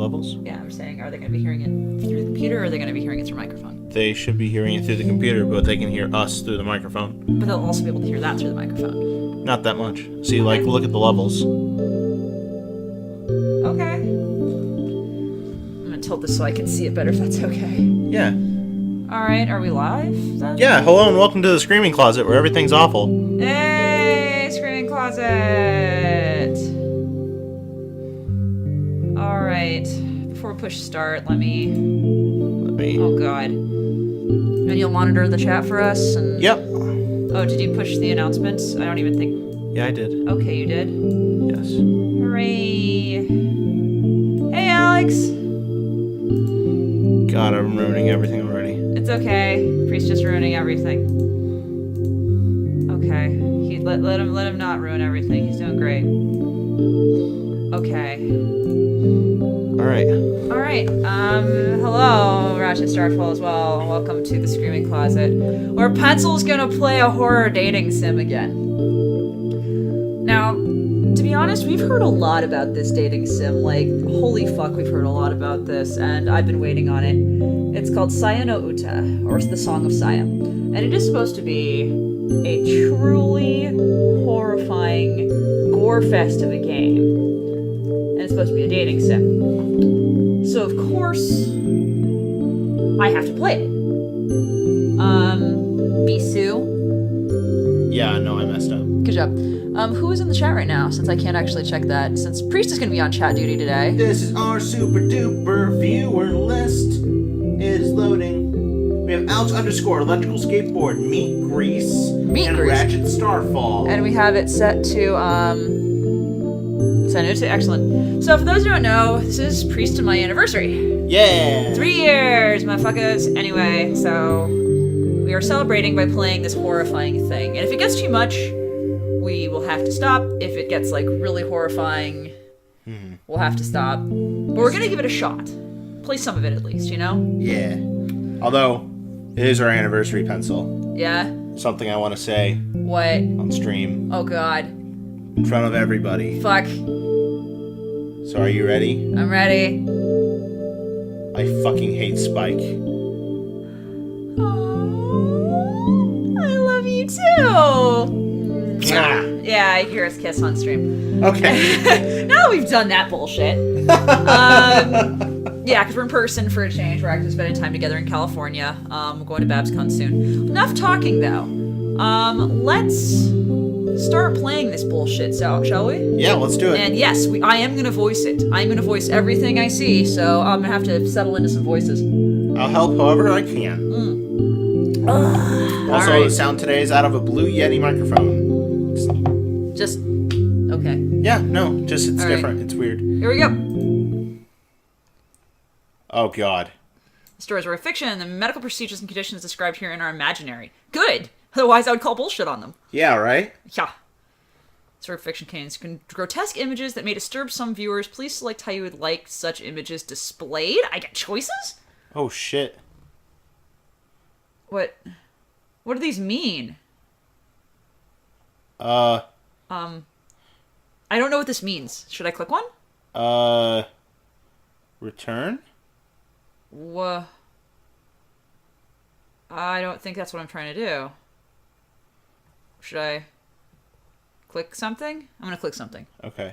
levels? Yeah, I'm saying, are they going to be hearing it through the computer, or are they going to be hearing it through microphone? They should be hearing it through the computer, but they can hear us through the microphone. But they'll also be able to hear that through the microphone. Not that much. See, like, look at the levels. Okay. I'm going to tilt this so I can see it better, if that's okay. Yeah. Alright, are we live then? Yeah, hello and welcome to the Screaming Closet, where everything's awful. Hey, Screaming Closet! Alright, before we push start, let me... Oh god. And you'll monitor the chat for us? And... Yep. Oh, did you push the announcements? I don't even think... Yeah, I did. Okay, you did? Yes. Hooray! Hey, Alex! God, I'm ruining everything already. It's okay. Priest just ruining everything. Okay. Let him not ruin everything. He's doing great. Okay. Alright. Hello, Ratchet Starfall as well. Welcome to the Screaming Closet, where Pencil's gonna play a horror dating sim again. Now, to be honest, we've heard a lot about this dating sim. Like, holy fuck, we've heard a lot about this, and I've been waiting on it. It's called Saya no Uta, or The Song of Saya. And it is supposed to be a truly horrifying gore fest of a game. And it's supposed to be a dating sim. So, of course, I have to play it. Bisu. Yeah, no, I messed up. Good job. Who is in the chat right now, since I can't actually check that, since Priest is going to be on chat duty today. This is our super duper viewer list. It is loading. We have Alex _ electrical skateboard, Meat Grease, and Ratchet Starfall. And we have it set to, excellent. So for those who don't know, this is Priest and my anniversary. Yeah! 3 years, motherfuckers. Anyway, so we are celebrating by playing this horrifying thing. And if it gets too much, we will have to stop. If it gets, like, really horrifying, we'll have to stop. But we're gonna give it a shot. Play some of it at least, you know? Yeah. Although, it is our anniversary, Pencil. Yeah? Something I want to say What? on stream. Oh god. In front of everybody. Fuck. So are you ready? I'm ready. I fucking hate Spike. Aww, I love you too! Yeah, I hear us kiss on stream. Okay. Now we've done that bullshit. Yeah, because we're in person for a change. We're actually spending time together in California. We're going to BabsCon soon. Enough talking, though. Let's start playing this bullshit, so, shall we? Yeah, let's do it. And yes, I am going to voice it. I'm going to voice everything I see, so I'm going to have to settle into some voices. I'll help however I can. Also, right. The sound today is out of a Blue Yeti microphone. Just, okay. Yeah, no, just it's All different. right. It's weird. Here we go. Oh, God. The stories are a fiction, and the medical procedures and conditions described herein are imaginary. Good! Otherwise, I would call bullshit on them. Yeah, right? Yeah. Sort of fiction contains grotesque images that may disturb some viewers. Please select how you would like such images displayed. I get choices? Oh, shit. What do these mean? I don't know what this means. Should I click one? Return? I don't think that's what I'm trying to do. Should I click something? I'm gonna click something. Okay.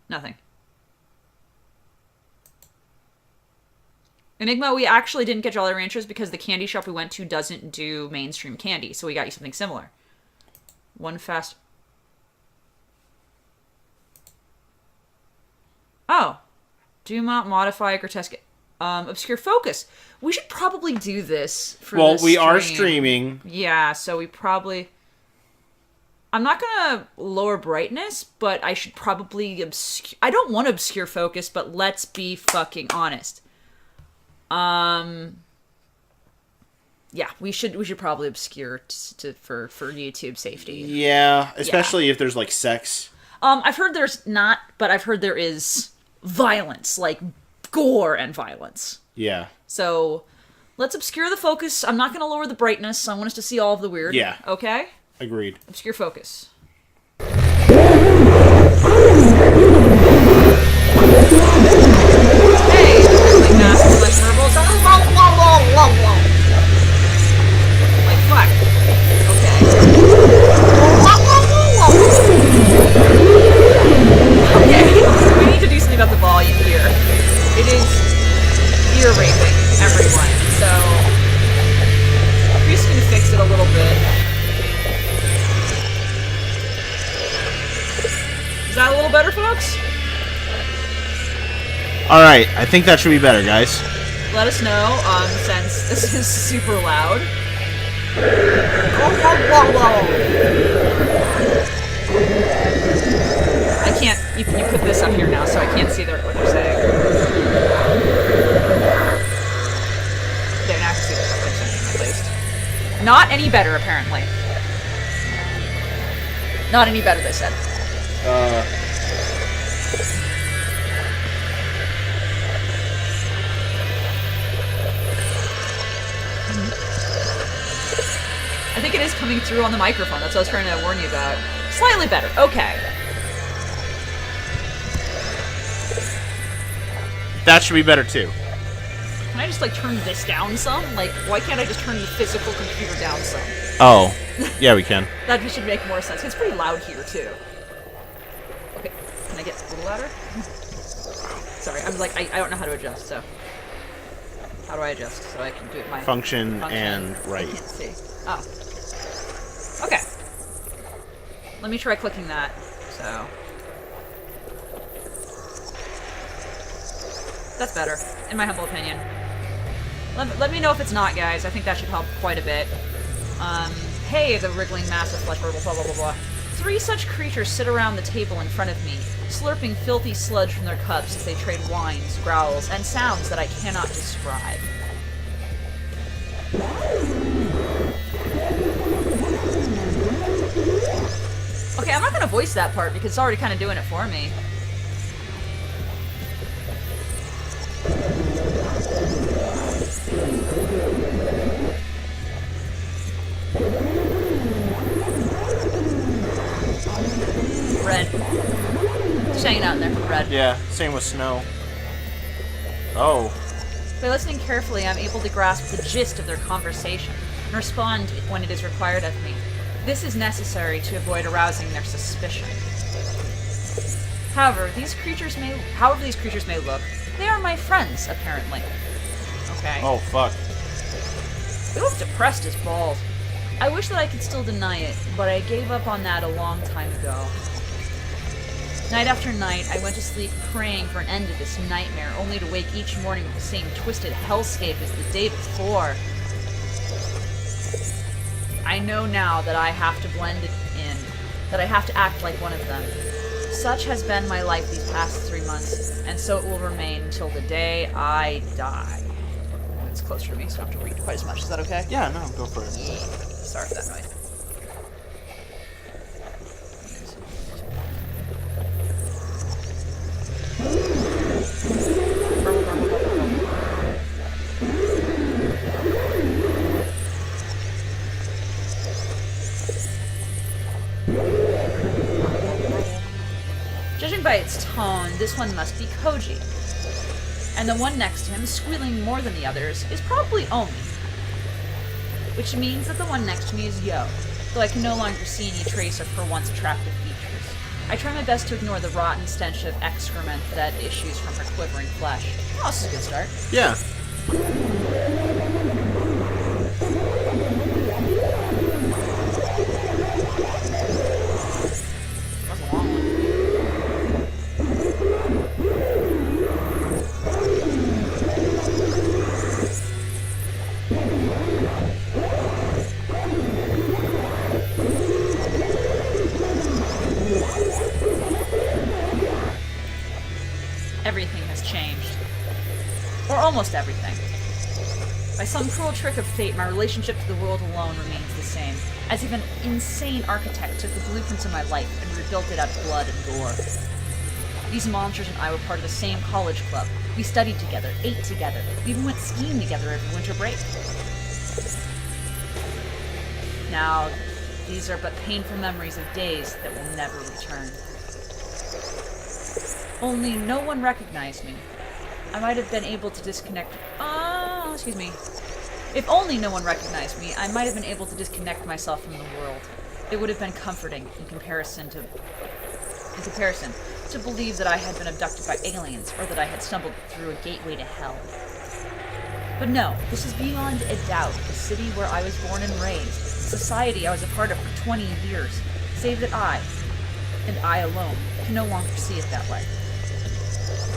Nothing. Enigma, we actually didn't get Jolly Ranchers because the candy shop we went to doesn't do mainstream candy, so we got you something similar. One fast... Oh. Do not modify grotesque... obscure focus. We should probably do this for Well, this we are stream. streaming. Yeah, so we probably... I'm not gonna lower brightness, but I should probably obscure... I don't want to obscure focus, but let's be fucking honest. Yeah, we should probably obscure for YouTube safety. Yeah, especially if there's, like, sex. I've heard there's not, but I've heard there is violence, like gore and violence. Yeah. So, let's obscure the focus. I'm not going to lower the brightness. I want us to see all of the weird. Yeah. Okay? Agreed. Obscure focus. Alright, I think that should be better, guys. Let us know, since this is super loud. I can't, you put this up here now, so I can't see what they're saying. There, now I can see what they're saying, at least. Not any better, apparently. Not any better, they said. I think it is coming through on the microphone. That's what I was trying to warn you about. Slightly better. Okay. That should be better too. Can I just, like, turn this down some? Like, why can't I just turn the physical computer down some? Oh. Yeah, we can. That should make more sense. It's pretty loud here, too. Okay. Can I get a little louder? Sorry, I'm like, I don't know how to adjust, so. How do I adjust so I can do it my function and right. I can't see. Oh. Okay. Let me try clicking that. So. That's better, in my humble opinion. Let me know if it's not, guys. I think that should help quite a bit. Hey, the wriggling mass of flesh, blah, blah, blah, blah, blah. 3 such creatures sit around the table in front of me, slurping filthy sludge from their cups as they trade whines, growls, and sounds that I cannot describe. Okay, I'm not gonna voice that part because it's already kind of doing it for me. Red. Just hanging out in there for red. Yeah, same with snow. Oh. By listening carefully, I'm able to grasp the gist of their conversation and respond when it is required of me. This is necessary to avoid arousing their suspicion. However these creatures may look, they are my friends, apparently. Okay. Oh, fuck. They look depressed as balls. I wish that I could still deny it, but I gave up on that a long time ago. Night after night, I went to sleep praying for an end to this nightmare, only to wake each morning with the same twisted hellscape as the day before. I know now that I have to blend it in, that I have to act like one of them. Such has been my life these past 3 months, and so it will remain until the day I die. It's closer to me, so I don't have to read quite as much. Is that okay? Yeah, no, go for it. Yeah. Sorry for that noise. Judging by its tone, this one must be Koji. And the one next to him, squealing more than the others, is probably Omi. Which means that the one next to me is Yo, though I can no longer see any trace of her once attractive features. I try my best to ignore the rotten stench of excrement that issues from her quivering flesh. Oh, this is a good start. Yeah. That's a long one. Everything has changed. Or almost everything. By some cruel trick of fate, my relationship to the world alone remains the same, as if an insane architect took the blueprints of my life and rebuilt it out of blood and gore. These monsters and I were part of the same college club. We studied together, ate together, we even went skiing together every winter break. Now, these are but painful memories of days that will never return. Only no one recognized me. I might have been able to disconnect... excuse me. If only no one recognized me, I might have been able to disconnect myself from the world. It would have been comforting in comparison to believe that I had been abducted by aliens or that I had stumbled through a gateway to hell. But no, this is beyond a doubt the city where I was born and raised, the society I was a part of for 20 years, save that I, and I alone, can no longer see it that way.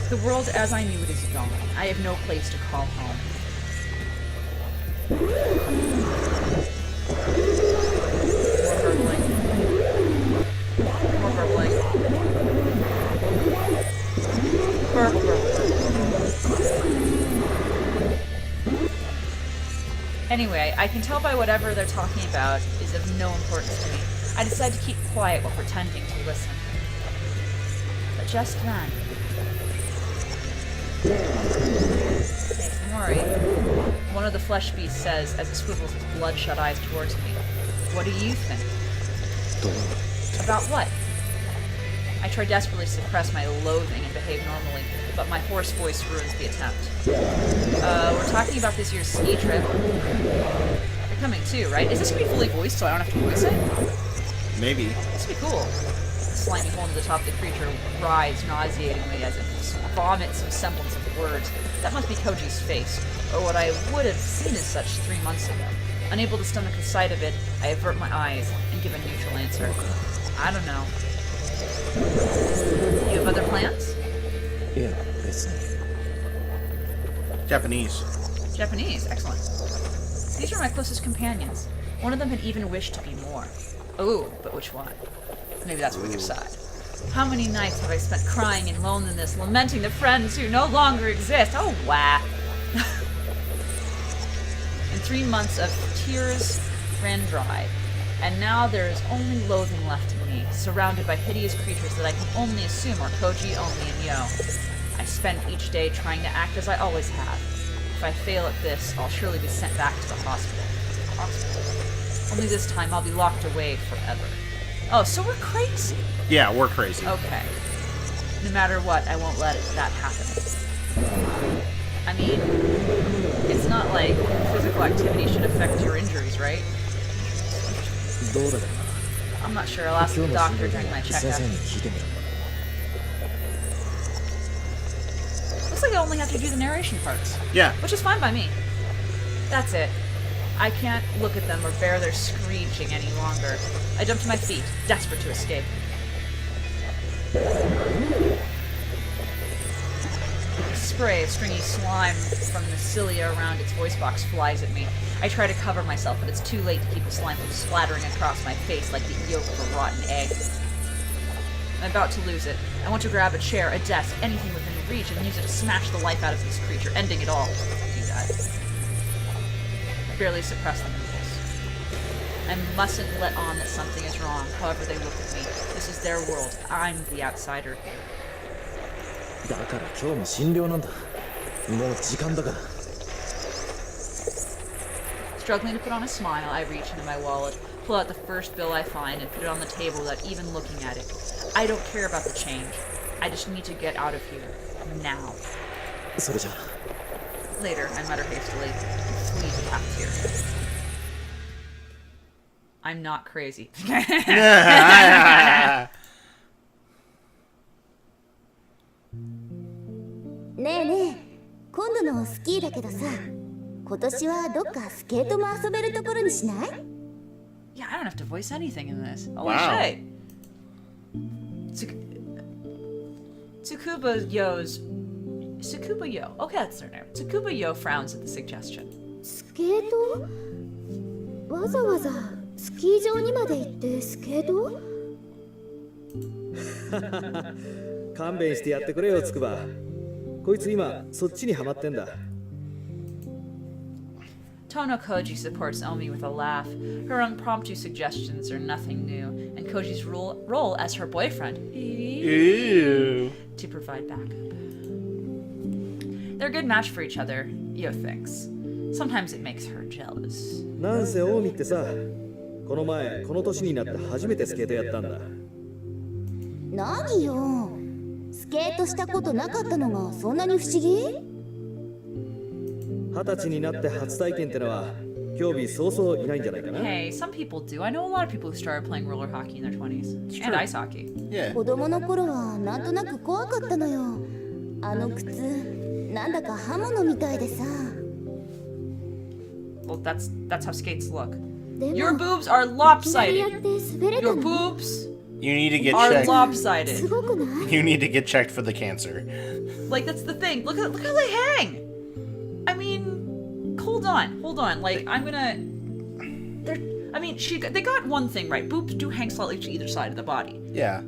The world as I knew it is gone. I have no place to call home. More gurgling. More gurgling. Burble, burble, burble. Anyway, I can tell by whatever they're talking about is of no importance to me. I decide to keep quiet while pretending to listen. But just then... Hey, Mori, one of the flesh beasts says as it swivels its bloodshot eyes towards me, "What do you think?" About what? I try desperately to suppress my loathing and behave normally, but my hoarse voice ruins the attempt. We're talking about this year's ski trip. You're coming too, right? Is this gonna be fully voiced so I don't have to voice it? Maybe. This would be cool. The slimy hole in the top of the creature writhes nauseatingly as it vomits some semblance of words. That must be Koji's face, or what I would have seen as such 3 months ago. Unable to stomach the sight of it, I avert my eyes and give a neutral answer. I don't know. You have other plans? Yeah, listen. Japanese. Japanese, excellent. These are my closest companions. One of them had even wished to be more. Oh, but which one? Maybe that's with your side. How many nights have I spent crying in loneliness, lamenting the friends who no longer exist? Oh, wah. In 3 months of tears ran dry, and now there is only loathing left in me, surrounded by hideous creatures that I can only assume are Koji, Omi, and Yo. I spend each day trying to act as I always have. If I fail at this, I'll surely be sent back to the hospital. Only this time I'll be locked away forever. Oh, so we're crazy. Yeah, we're crazy. Okay. No matter what, I won't let that happen. I mean, it's not like physical activity should affect your injuries, right? I'm not sure. I'll ask the doctor during my checkup. Looks like I only have to do the narration parts. Yeah. Which is fine by me. That's it. I can't look at them or bear their screeching any longer. I jump to my feet, desperate to escape. A spray of stringy slime from the cilia around its voice box flies at me. I try to cover myself, but it's too late to keep the slime from splattering across my face like the yolk of a rotten egg. I'm about to lose it. I want to grab a chair, a desk, anything within reach, and use it to smash the life out of this creature, ending it all. Do that. I barely suppress the impulse. I mustn't let on that something is wrong, however they look at me. This is their world. I'm the outsider here. Struggling to put on a smile, I reach into my wallet, pull out the first bill I find, and put it on the table without even looking at it. I don't care about the change. I just need to get out of here. Now. Later, I mutter hastily, and flee the cafeteria. I'm not crazy. ねえねえ、今度のスキーだけどさ、今年はどっかスケートも遊べるところにしない？ Yeah, I don't have to voice anything in this. Oh, Wow. shit. Tsukuba Yo's... Tsukuba Yo. Okay, that's their name. Tsukuba Yo frowns at the suggestion. スケート？わざわざスキー場にまで行ってスケート？勘弁してやってくれよ、つくば。こいつ今そっちにハマってんだ。Tono Koji supports Omi with a laugh. Her impromptu suggestions are nothing new, and Koji's role as her boyfriend Ew. to provide backup. They're a good match for each other, Yo thinks. Sometimes it makes her jealous. なんせオウミってさ、この前この年になって初めてスケートやったんだ。何よ、スケートしたことなかったのがそんなに不思議20歳になって初体験ってのは興味そうそういないんじゃないかな。Hey, some people do. I know a lot of people who started playing roller hockey in their 20s. And ice hockey. Yeah. 子供の頃はなんとなく怖かったのよ。あの靴、なんだか刃物みたいでさ。Well, that's how skates look. でも Your boobs are いきなりやっ lopsided. て滑れた Your の？ boobs You need to get are checked. lopsided. すごくない You need to get checked for the cancer. Like, that's the thing. Look how they hang. I mean, hold on. Like, I'm gonna. I mean, they got one thing right. Boobs do hang slightly to either side of the body. Yeah.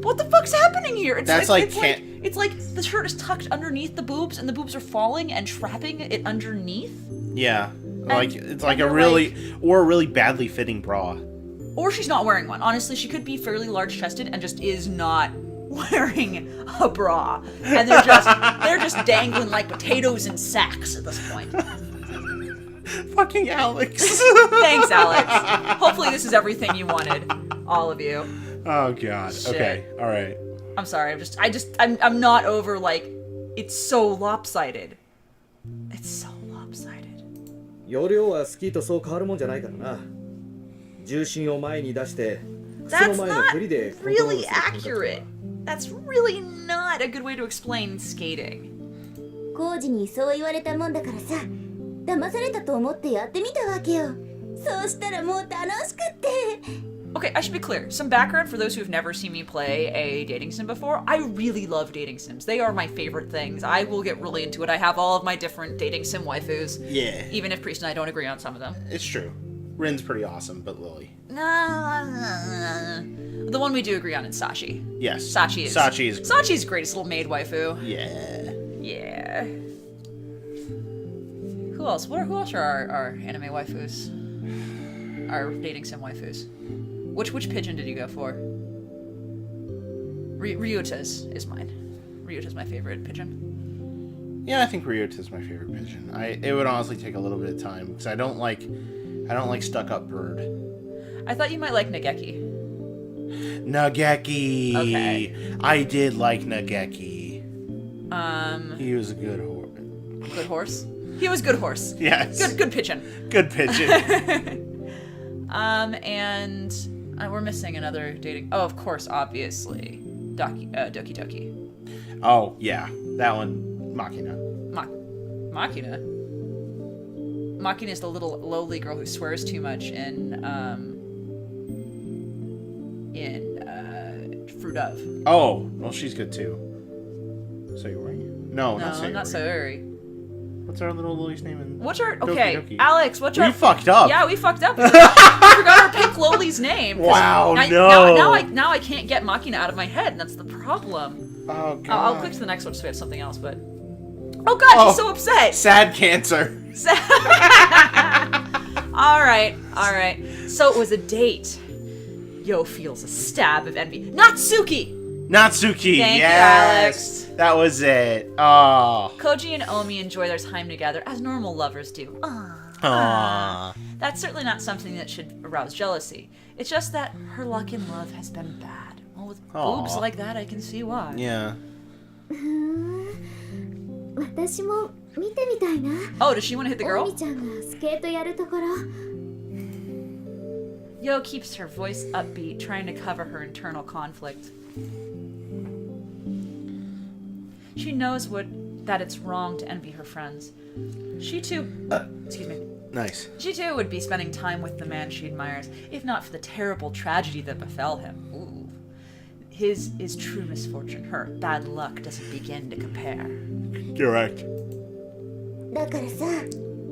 What the fuck's happening here? It's like the shirt is tucked underneath the boobs, and the boobs are falling and trapping it underneath. Yeah. Like it's like a they're really badly fitting bra. Or she's not wearing one. Honestly, she could be fairly large-chested and just is not wearing a bra, and they're just dangling like potatoes in sacks at this point. Fucking Alex. Thanks, Alex. Hopefully, this is everything you wanted, all of you. Oh God. Shit. Okay. All right. I'm sorry. I'm not over like it's so lopsided. It's so lopsided. 容量はスキーとそう変わるもんじゃないからな。重心を前に出して、靴 That's の前の not 振りでコントロール really する感覚だ。 accurate. That's really not a good way to explain skating. コウジにそう言われたもんだからさ、騙されたと思ってやってみたわけよ。そうしたらもう楽しくって。Okay, I should be clear. Some background for those who have never seen me play a dating sim before. I really love dating sims. They are my favorite things. I will get really into it. I have all of my different dating sim waifus. Yeah. Even if Priest and I don't agree on some of them. It's true. Rin's pretty awesome, but Lily. The one we do agree on is Sachi. Yes. Sachi is Sachi's greatest little maid waifu. Yeah. Yeah. Who else? Who else are our anime waifus? Our dating sim waifus. Which pigeon did you go for? Ryuta's is mine. Ryuta's my favorite pigeon. Yeah, I think Ryuta's my favorite pigeon. It would honestly take a little bit of time because I don't like stuck-up bird. I thought you might like Nageki. Nageki. Okay. I did like Nageki. He was a good horse. Good horse? He was good horse. Yes. Good pigeon. Good pigeon. And we're missing another dating. Oh, of course, obviously, Doki Doki. Oh yeah, that one. Machina. Machina. Machina is the little lowly girl who swears too much in Fruit of. Oh, well, she's good too. Sayori? No, not Sayori. Not Sayori. What's our little Lily's name? Okay, Alex, what's our... We fucked up. Yeah, we fucked up. We forgot our pink lowly's name. Wow, now I can't get Machina out of my head, and that's the problem. Oh, God. I'll click to the next one so we have something else, but... Oh, God, she's so upset. Sad cancer. All right. So it was a date. Yo feels a stab of envy. Natsuki! Natsuki, Thank yes. you, Alex. That was it. Oh. Koji and Omi enjoy their time together as normal lovers do. Aww. That's certainly not something that should arouse jealousy. It's just that her luck in love has been bad. Well, with boobs like that, I can see why. Yeah. 私も見てみたいな。 Oh, does she want to hit the オ girl? ミちゃんがスケートやるところ。 Yo keeps her voice upbeat, trying to cover her internal conflict. She knows that it's wrong to envy her friends. She too... excuse me. Nice. She too would be spending time with the man she admires, if not for the terrible tragedy that befell him. Ooh. His is true misfortune. Her bad luck doesn't begin to compare. Correct. だからさ、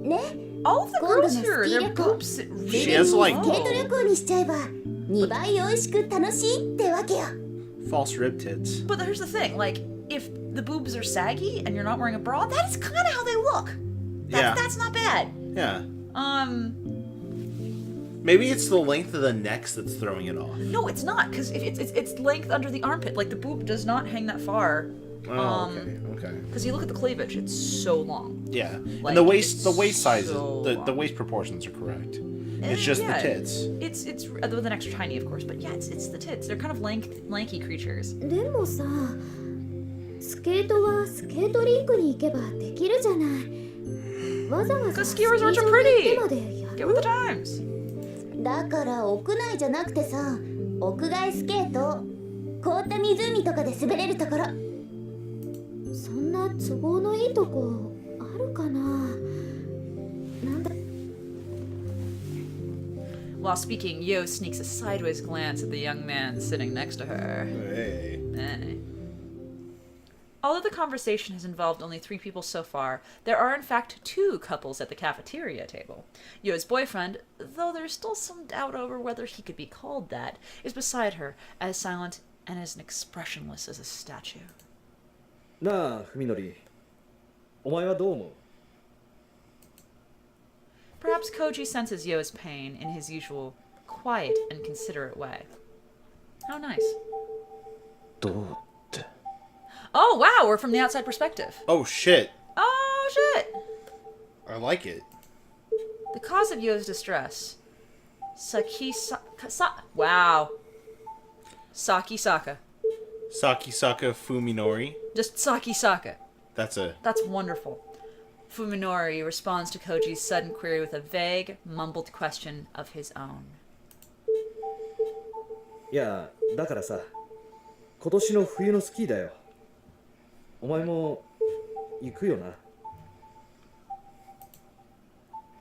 ね。 All of the girls here, their boobs She has like スケート旅行にしちゃえば2倍美味しく楽しいってわけよ。 false rib tits. But here's the thing, like, if the boobs are saggy and you're not wearing a bra, that is kind of how they look. That's not bad. Yeah. Maybe it's the length of the necks that's throwing it off. No, it's not, because it's length under the armpit. Like, the boob does not hang that far. Oh, okay. Because you look at the cleavage, it's so long. Yeah, Like, and the waist so sizes, the long. waist proportions are correct. It's just the tits. It's the next are tiny, of course, but yeah, it's the tits. They're kind of lanky creatures. でもさ、スケートはスケートリンクに行けばできるじゃない。わざわざ Because スキー ski 場 resorts に are 行って pretty. までや Get る with the times. だから屋内じゃなくてさ、屋外スケート、凍った湖とかで滑れるところ。そんな都合のいいとこあるかな。なんだ。While speaking, Yo sneaks a sideways glance at the young man sitting next to her. Hey. Eh. Although the conversation has involved only 3 people so far, there are in fact 2 couples at the cafeteria table. Yo's boyfriend, though there's still some doubt over whether he could be called that, is beside her, as silent and as expressionless as a statue. なあ、文則。お前はどう思う？ Perhaps Koji senses Yo's pain in his usual quiet and considerate way. How nice. どうって。 Oh, wow, we're from the outside perspective. Oh, shit. Oh, shit. I like it. The cause of Yo's distress. Wow. Sakisaka. Sakisaka Fuminori. Just Sakisaka. That's wonderful. Fuminori responds to Koji's sudden query with a vague, mumbled question of his own. いや、だからさ、今年の冬のスキーだよ。お前も行くよな。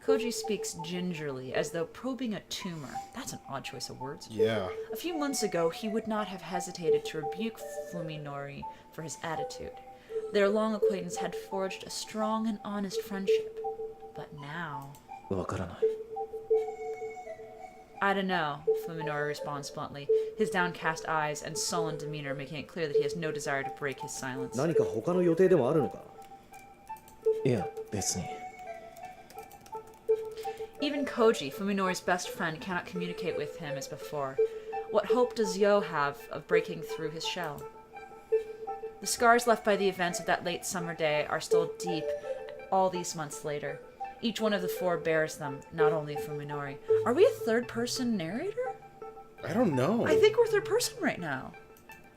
Koji speaks gingerly, as though probing a tumor. That's an odd choice of words. Yeah. A few months ago, he would not have hesitated to rebuke Fuminori for his attitude. Their long acquaintance had forged a strong and honest friendship. But now... わからない。 I don't know, Fuminori responds bluntly, his downcast eyes and sullen demeanor making it clear that he has no desire to break his silence. 何か他の予定でもあるのか？いや、別に。 Even Koji, Fuminori's best friend, cannot communicate with him as before. What hope does Yo have of breaking through his shell? The scars left by the events of that late summer day are still deep all these months later. Each one of the 4 bears them, not only Fuminori. Are we a third-person narrator? I don't know. I think we're third person right now.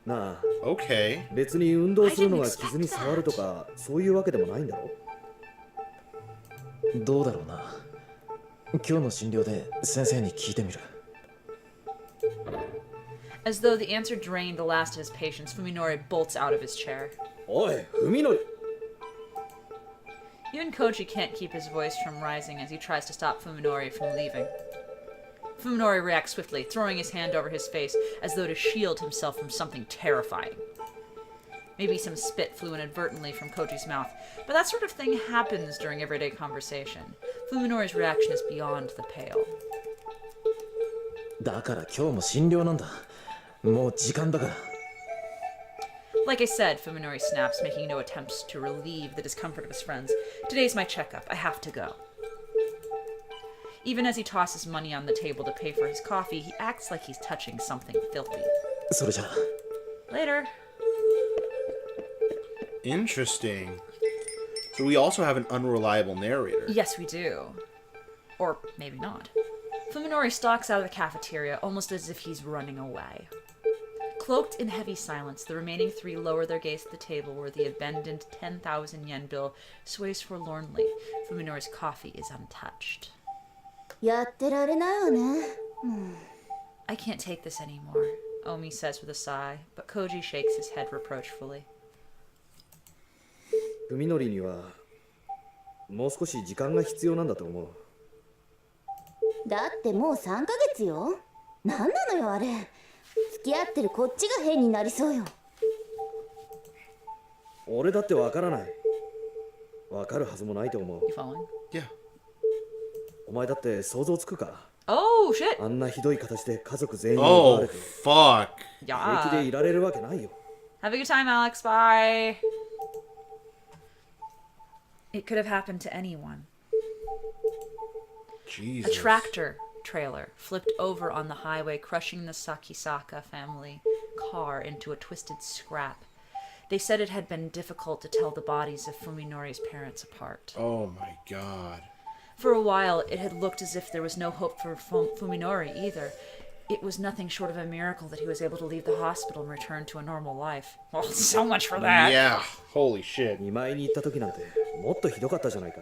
なあ、 Okay. 別に運動するのが傷に触るとかそういうわけでもないんだろ？どうだろうな。今日の診療で先生に聞いてみる。 As though the answer drained the last of his patience, Fuminori bolts out of his chair. おい、文則。 Even Koji can't keep his voice from rising as he tries to stop Fuminori from leaving. Fuminori reacts swiftly, throwing his hand over his face as though to shield himself from something terrifying. Maybe some spit flew inadvertently from Koji's mouth, but that sort of thing happens during everyday conversation. Fuminori's reaction is beyond the pale. だから今日も診療なんだ。もう時間だから。 Like I said, Fuminori snaps, making no attempts to relieve the discomfort of his friends. Today's my checkup. I have to go. Even as he tosses money on the table to pay for his coffee, he acts like he's touching something filthy. それじゃ。 Later. Interesting. So we also have an unreliable narrator. Yes, we do. Or maybe not. Fuminori stalks out of the cafeteria almost as if he's running away. Cloaked in heavy silence, the remaining 3 lower their gaze at the table where the abandoned 10,000 yen bill sways forlornly. Fuminori's coffee is untouched. やってられないわね。I can't take this anymore, Omi says with a sigh, but Koji shakes his head reproachfully. 文則にはもう少し時間が必要なんだと思う。だってもう3ヶ月よ。なんなのよあれ。付き合ってるこっちが変になりそうよ。俺だってわからない。わかるはずもないと思う。 You following? Yeah. お前だって想像つくか？ Oh, shit! あんなひどい形で家族全員を奪わ Oh, れて fuck. 平気で Yeah. いられるわけないよ。 Have a good time, Alex. Bye. It could have happened to anyone. A Jesus. tractor trailer flipped over on the highway, crushing the Sakisaka family car into a twisted scrap. They said it had been difficult to tell the bodies of Fuminori's parents apart. Oh my god. For a while, it had looked as if there was no hope for Fuminori either. It was nothing short of a miracle that he was able to leave the hospital and return to a normal life. Well, so much for that. Yeah. Holy shit. 見舞いに行った時なんてもっとひどかったじゃないか。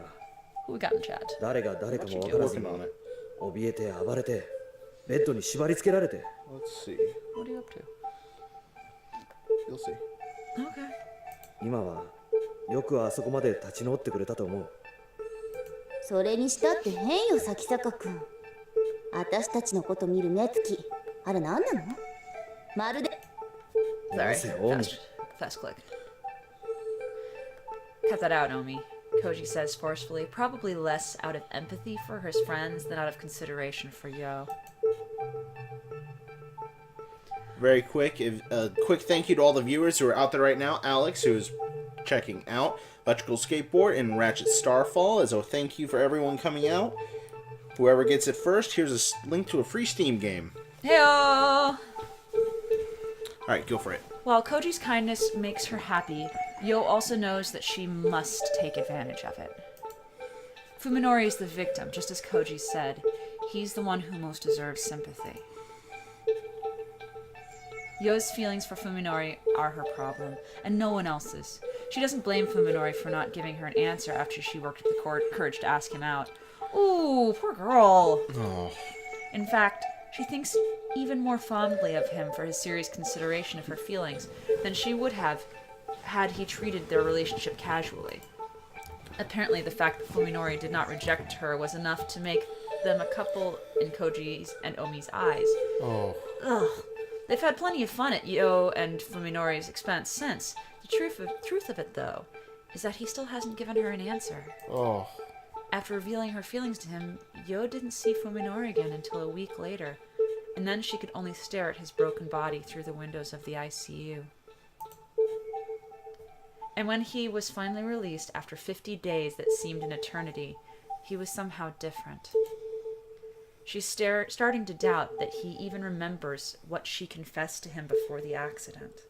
Who we got in chat? 誰が誰かもわからず Working に on it. 怯えて暴れてベッドに縛り付けられて。 Let's see. What are you up to? You'll see. Okay. 今はよくあそこまで立ち直ってくれたと思う。それにしたって変よ、咲坂くん。私たちのこと見る目つき、あれ何なの？まるで Sorry. Omi. Fast click. Cut that out, Omi. Koji says forcefully, probably less out of empathy for his friends than out of consideration for Yo. Very quick. Quick thank you to all the viewers who are out there right now. Alex, who is checking out Electrical Skateboard and Ratchet Starfall, as a thank you for everyone coming out. Whoever gets it first, here's a link to a free Steam game. Heyo! Alright, go for it. While Koji's kindness makes her happy, Yo also knows that she must take advantage of it. Fuminori is the victim, just as Koji said. He's the one who most deserves sympathy. Yo's feelings for Fuminori are her problem, and no one else's. She doesn't blame Fuminori for not giving her an answer after she worked up the courage to ask him out. Ooh, poor girl. Oh. In fact, she thinks even more fondly of him for his serious consideration of her feelings than she would have had he treated their relationship casually. Apparently, the fact that Fuminori did not reject her was enough to make them a couple in Koji's and Omi's eyes. Oh. Ugh. They've had plenty of fun at Yo and Fuminori's expense since. The truth of it, though, is that he still hasn't given her an answer. Oh. After revealing her feelings to him, Yo didn't see Fuminori again until a week later, and then she could only stare at his broken body through the windows of the ICU. And when he was finally released after 50 days that seemed an eternity, he was somehow different. She's starting to doubt that he even remembers what she confessed to him before the accident.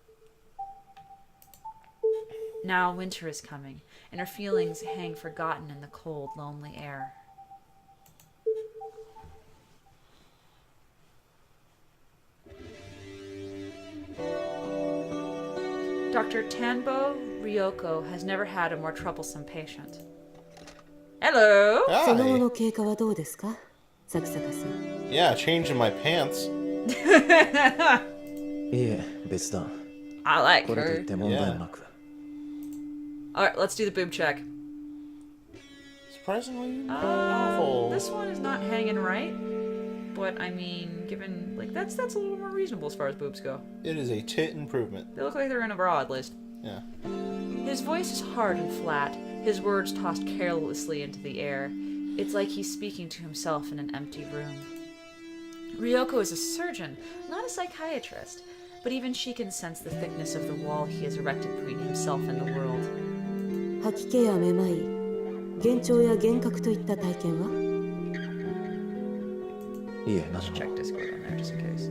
Now winter is coming, and her feelings hang forgotten in the cold, lonely air. Dr. Tanbo Ryoko has never had a more troublesome patient. Hello! その後の経過はどうですか、サキサカさん。 Yeah, changing my pants. いえ、別段。 I like これといっ her. て問題もなく。 Alright, let's do the boob check. Surprisingly not awful. This one is not hanging right. But I mean, given like that's a little more reasonable as far as boobs go. It is a tit improvement. They look like they're in a bra at least. Yeah. His voice is hard and flat, his words tossed carelessly into the air. It's like he's speaking to himself in an empty room. Ryoko is a surgeon, not a psychiatrist, but even she can sense the thickness of the wall he has erected between himself and the world. 吐き気やめまい、幻聴や幻覚といった体験は？いえ、何 Just も。 check Discord on there just in case.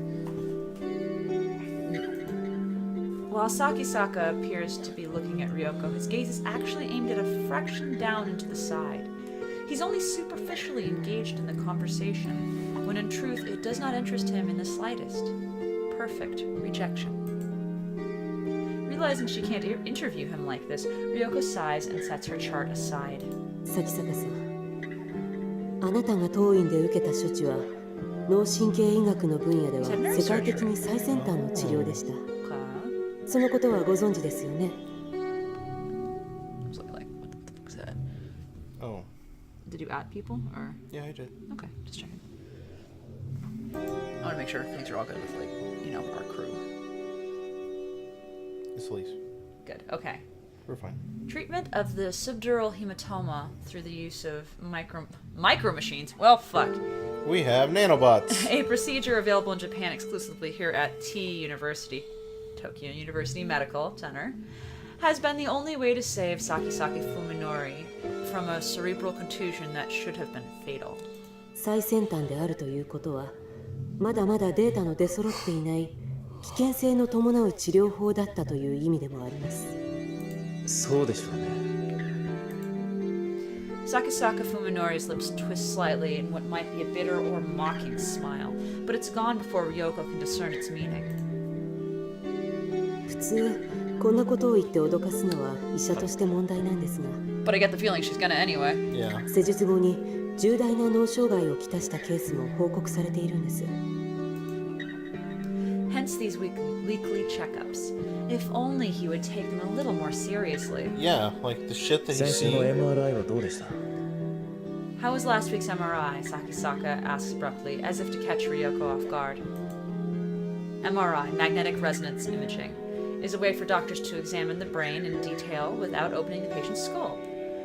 While Sakisaka appears to be looking at Ryoko, his gaze is actually aimed at a fraction down into the side. He's only superficially engaged in the conversation, when in truth it does not interest him in the slightest. Perfect rejection. Realizing she can't interview him like this, Ryoko sighs and sets her chart aside. サキサカさん、あなたが当院で受けた処置は脳神経医学の分野では世界的に最先端の治療でした。 Okay. そのことはご存知ですよね。 I was like, what the fuck was that? Oh. Did you add people or? Yeah, I did. Okay, just checking. I want to make sure things are all good with, like, you know, our crew. It's Elise. Good, okay. We're fine. Treatment of the subdural hematoma through the use of micro machines. Well, fuck. We have nanobots. A procedure available in Japan exclusively here at T University, Tokyo University Medical Center, has been the only way to save Sakisaki Fuminori from a cerebral contusion that should have been fatal. 最先端であるということは、まだまだデータの出揃っていない危険性の伴う治療法だったという意味でもあります。そうでしょうね。 Sakisaka Fuminori's lips twist slightly in what might be a bitter or mocking smile, but it's gone before Ryoko can discern its meaning. 普通こんなことを言って脅かすのは医者として問題なんですが、 But I get the feeling she's gonna anyway. Yeah. 施術後に重大な脳障害をきたしたケースも報告されているんです。 Hence these weekly checkups. If only he would take them a little more seriously. Yeah, like the shit that 先 he's 週の seen. MRI はどうでした？ How was last week's MRI? Sakisaka asks abruptly, as if to catch Ryoko off guard. MRI, magnetic resonance imaging, is a way for doctors to examine the brain in detail without opening the patient's skull.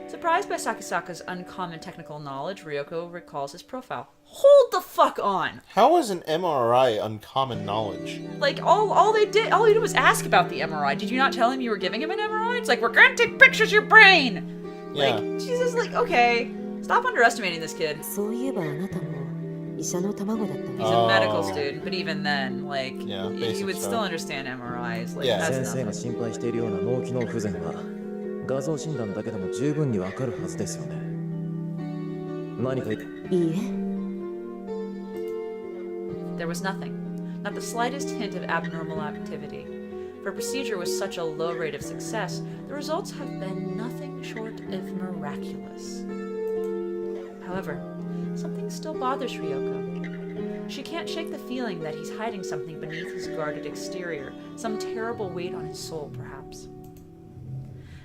Surprised by Sakisaka's uncommon technical knowledge, Ryoko recalls his profile. Hold the fuck on! How is an MRI uncommon knowledge? Like, all you did was ask about the MRI. Did you not tell him you were giving him an MRI? It's like, we're gonna take pictures of your brain! Yeah. Like, Jesus, like, okay. Stop underestimating this kid. そういえばあなたも医者の卵だったね。 He's a medical student, but even then, like, Yeah, you basic would still stuff. understand MRIs. Like, Yeah. that's 先生が nothing. 心配しているような脳機能不全は画像診断だけでも十分にわかるはずですよね。何かいいえ、 There was nothing. Not the slightest hint of abnormal activity. For a procedure with such a low rate of success, the results have been nothing short of miraculous. However, something still bothers Ryoko. She can't shake the feeling that he's hiding something beneath his guarded exterior, some terrible weight on his soul, perhaps.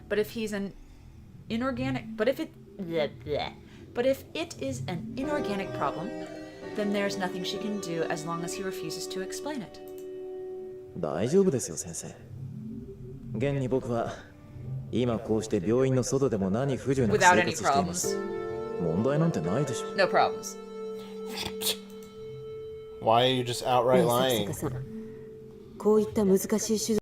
But if he's an inorganic, but if it is an inorganic problem, then there's nothing she can do as long as he refuses to explain it. 大丈夫ですよ先生。現に僕は今こうして病院の外でも何不自由なく Without 生 any 活しています。問題なんてないでしょ。 No problems. Why are you just outright ねえ lying? 坂さん、こういった難しい手術